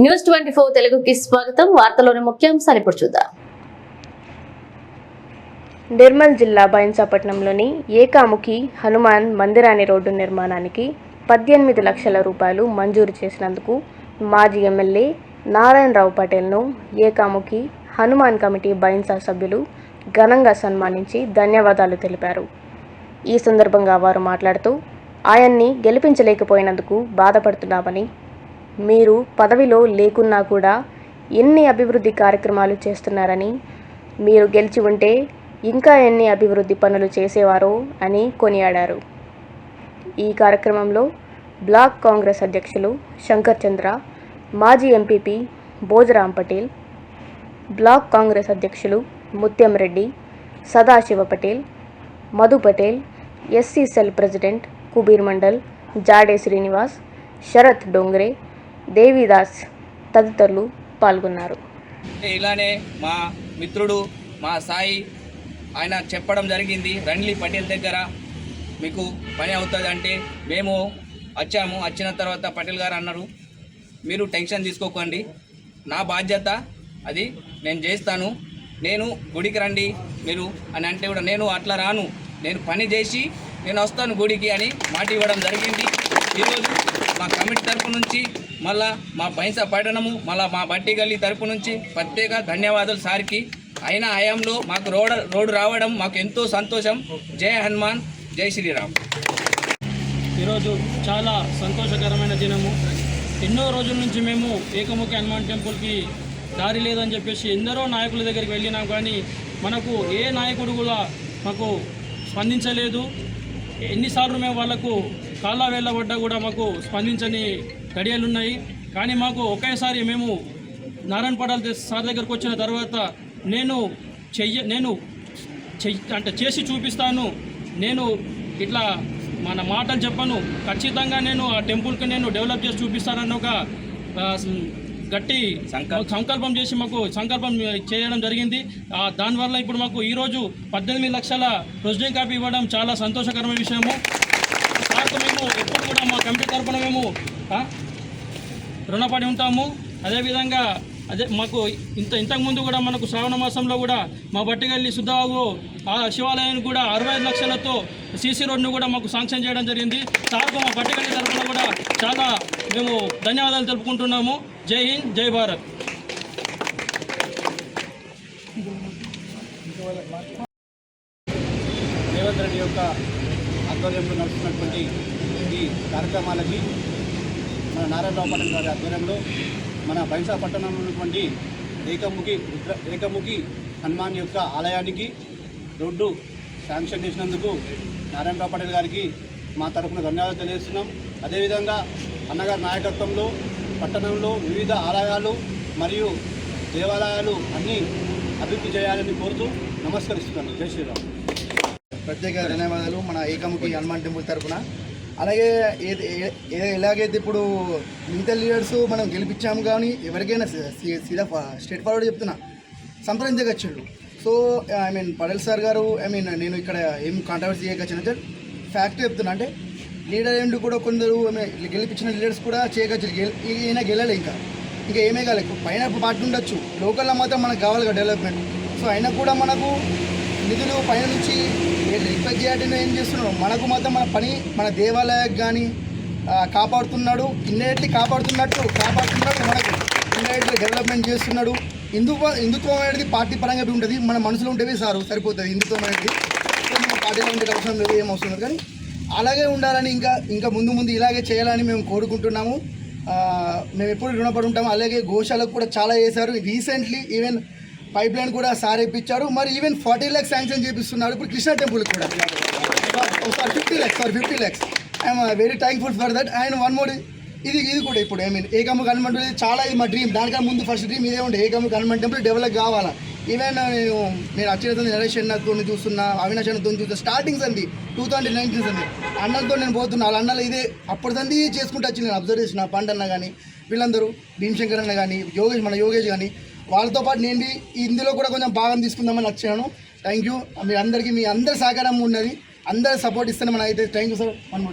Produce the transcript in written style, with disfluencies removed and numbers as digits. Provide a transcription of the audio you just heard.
News 24 తెలుగుకి స్వాగతం. వార్తలోని ముఖ్యాంశాలు ఇప్పుడు చూద్దాం. నిర్మల్ జిల్లా బైన్సాపట్నంలోని ఏకాముఖి హనుమాన్ మందిరాని రోడ్డు నిర్మాణానికి 18 లక్షల రూపాయలు మంజూరు చేసినందుకు మాజీ ఎమ్మెల్యే నారాయణరావు పటేల్ను ఏకాముఖి హనుమాన్ కమిటీ బైన్సా సభ్యులు ఘనంగా సన్మానించి ధన్యవాదాలు తెలిపారు. ఈ సందర్భంగా వారు మాట్లాడుతూ ఆయన్ని గెలిపించలేకపోయినందుకు బాధపడుతున్నామని, మీరు పదవిలో లేకున్నా కూడా ఎన్ని అభివృద్ధి కార్యక్రమాలు చేస్తున్నారని, మీరు గెలిచి ఉంటే ఇంకా ఎన్ని అభివృద్ధి పనులు చేసేవారో అని కొనియాడారు. ఈ కార్యక్రమంలో బ్లాక్ కాంగ్రెస్ అధ్యక్షులు శంకర్ చంద్ర, మాజీ ఎంపీపీ భోజరాం పటేల్, బ్లాక్ కాంగ్రెస్ అధ్యక్షులు Mutyam Reddy, Sadashiva Patel, Madhu Patel, SC cell president Kubeer mandal, Jade Srinivas, Sharath Dongre, Devidas తదితరులు పాల్గొన్నారు. ఇలానే మా మిత్రుడు మా సాయి ఆయన చెప్పడం జరిగింది, రణ్లీ పటేల్ దగ్గర మీకు పని అవుతుంది అంటే మేము వచ్చాము. వచ్చిన తర్వాత పటేల్ గారు అన్నారు, మీరు టెన్షన్ తీసుకోకండి, నా బాధ్యత అది నేను చేస్తాను, నేను గుడికి రండి మీరు అని అంటే కూడా నేను అట్లా రాను, నేను పని చేసి నేను వస్తాను గుడికి అని మాట ఇవ్వడం జరిగింది. ఈరోజు మా కమిటీ తరపు నుంచి మళ్ళా మా బైన్సా పట్టణము మళ్ళీ మా బట్టి గల్లీ తరపు నుంచి ప్రత్యేక ధన్యవాదాలు సార్కి. అయిన హయాంలో మాకు రోడ్డు రావడం మాకు ఎంతో సంతోషం. జై హనుమాన్, జై శ్రీరామ్. ఈరోజు చాలా సంతోషకరమైన దినము. ఎన్నో రోజుల నుంచి మేము ఏకముఖి హనుమాన్ టెంపుల్కి దారి లేదని చెప్పేసి ఎందరో నాయకుల దగ్గరికి వెళ్ళినాం, కానీ మనకు ఏ నాయకుడు కూడా మాకు స్పందించలేదు. ఎన్నిసార్లు మేము వాళ్ళకు కాళ్ళ వేళ్ళబడ్డా కూడా మాకు స్పందించని గడియలు ఉన్నాయి. కానీ మాకు ఒకేసారి మేము నారాయణ పటాల్ సార్ దగ్గరకు వచ్చిన తర్వాత నేను చేసి చూపిస్తాను, నేను ఇట్లా మన మాటలు చెప్పను, ఖచ్చితంగా నేను ఆ టెంపుల్కి నేను డెవలప్ చేసి చూపిస్తానని ఒక గట్టి సంకల్పం చేసి మాకు సంకల్పం చేయడం జరిగింది. దానివల్ల ఇప్పుడు మాకు ఈరోజు 18 లక్షల ప్రొసీడింగ్ కాపీ ఇవ్వడం చాలా సంతోషకరమైన విషయము. సార్కు మేము ఎప్పుడు కూడా మా కమిటీ తరఫున మేము రుణపడి ఉంటాము. అదేవిధంగా మాకు ఇంతకుముందు కూడా మనకు శ్రావణ మాసంలో కూడా మా బట్టిగల్లి శుద్ధవాగు ఆ శివాలయాన్ని కూడా 65 లక్షలతో సీసీ రోడ్ను కూడా మాకు శాంక్షన్ చేయడం జరిగింది. సార్కు మా బట్టిగల్లి తరఫున కూడా చాలా మేము ధన్యవాదాలు తెలుపుకుంటున్నాము. జై హింద్, జై భారత్. రేవంత్ రెడ్డి యొక్క ఆధ్వర్యంలో నడుస్తున్నటువంటి ఈ కార్యక్రమాలకి మన నారాయణరావు పటేల్ గారి ఆధ్వర్యంలో మన బైన్సా పట్టణంలో ఉన్నటువంటి ఏకముఖి హనుమాన్ యొక్క ఆలయానికి రోడ్డు శాంక్షన్ చేసినందుకు నారాయణరావు పటేల్ గారికి మా తరఫున ధన్యవాదాలు తెలియజేస్తున్నాం. అదేవిధంగా అన్నగారి నాయకత్వంలో పట్టణంలో వివిధ ఆలయాలు మరియు దేవాలయాలు అన్నీ అభివృద్ధి చేయాలని కోరుతూ నమస్కరిస్తున్నాను. జై శ్రీరామ్. ప్రత్యేక ధన్యవాదాలు మన ఏకముఖి హనుమాన్ టెంపుల్ తరఫున. అలాగే ఎలాగైతే ఇప్పుడు మిగతా లీడర్స్ మనం గెలిపించాము, కానీ ఎవరికైనా సీదా స్ట్రేట్ ఫార్వర్డ్ చెప్తున్నా సంప్రదించగచ్చిండు. సో పటేల్ సార్ గారు నేను ఇక్కడ ఏం కాంట్రవర్సీ చేయగచ్చిన ఫ్యాక్ట్ చెప్తున్నా. అంటే లీడర్ ఏంటి కూడా కొందరు గెలిపించిన లీడర్స్ కూడా చేయగచ్చు, ఈయన గెలలే ఇంకా ఏమే కాలేదు. పైన పార్టీ ఉండొచ్చు, లోకల్లో మాత్రం మనకు కావాలి కదా డెవలప్మెంట్. సో అయినా కూడా మనకు నిధులు పైన నుంచి రిక్వెస్ట్ చేయాలని ఏం చేస్తున్నాడు, మనకు మాత్రం మన పని మన దేవాలయానికి కానీ కాపాడుతున్నాడు, కాపాడుతున్నట్టు మనకు ఇండైరెక్ట్గా డెవలప్మెంట్ చేస్తున్నాడు. హిందుత్వం అనేది పార్టీ పరంగా ఉంటుంది, మన మనసులో ఉంటేవి సారు సరిపోతుంది. హిందుత్వం అనేది పార్టీలో ఉండే అవసరం లేదు, ఏం అవసరం లేదు. కానీ అలాగే ఉండాలని ఇంకా ముందు ఇలాగే చేయాలని మేము కోరుకుంటున్నాము. మేము ఎప్పుడు రుణపడి ఉంటాము. అలాగే గోశాలకు కూడా చాలా చేశారు. రీసెంట్లీ ఈవెన్ పైప్ లైన్ కూడా సార్ ఇప్పించారు. మరి ఈవెన్ 40 lakhs శాంక్షన్ చేపిస్తున్నారు ఇప్పుడు కృష్ణా టెంపుల్కి కూడా. 50 lakhs. I'm very thankful for that. And one more, ఇది కూడా ఇప్పుడు ఏకముఖి హనుమాన్ టెంపుల్ చాలా ఇది మా డ్రీమ్. దానికన్నా ముందు ఫస్ట్ డ్రీమ్ ఇదే ఉండే, ఏకముఖి హనుమాన్ టెంపుల్ డెవలప్ కావాలా. ఈవెన్ నేను వచ్చిన నరేష్ అన్నతో చూస్తున్నా, అవినాష్ అన్నతో చూస్తున్నా. స్టార్టింగ్స్ అండి 2019 అండి అన్నలతో నేను పోతున్నా. వాళ్ళ అన్నలు ఇదే అప్పటిదంది చేసుకుంటూ వచ్చి నేను అబ్జర్వ్ చేసిన. పండన్న కానీ వీళ్ళందరూ, భీమశంకర్ అన్న కానీ, యోగేష్ కానీ, వాళ్ళతో పాటు నేను ఇందులో కూడా కొంచెం భాగం తీసుకుందామని వచ్చాను. Thank you. మీ అందరికీ మీ అందరి సహకారం ఉన్నది, అందరి సపోర్ట్ ఇస్తాను. మన అయితే థ్యాంక్ యూ సార్.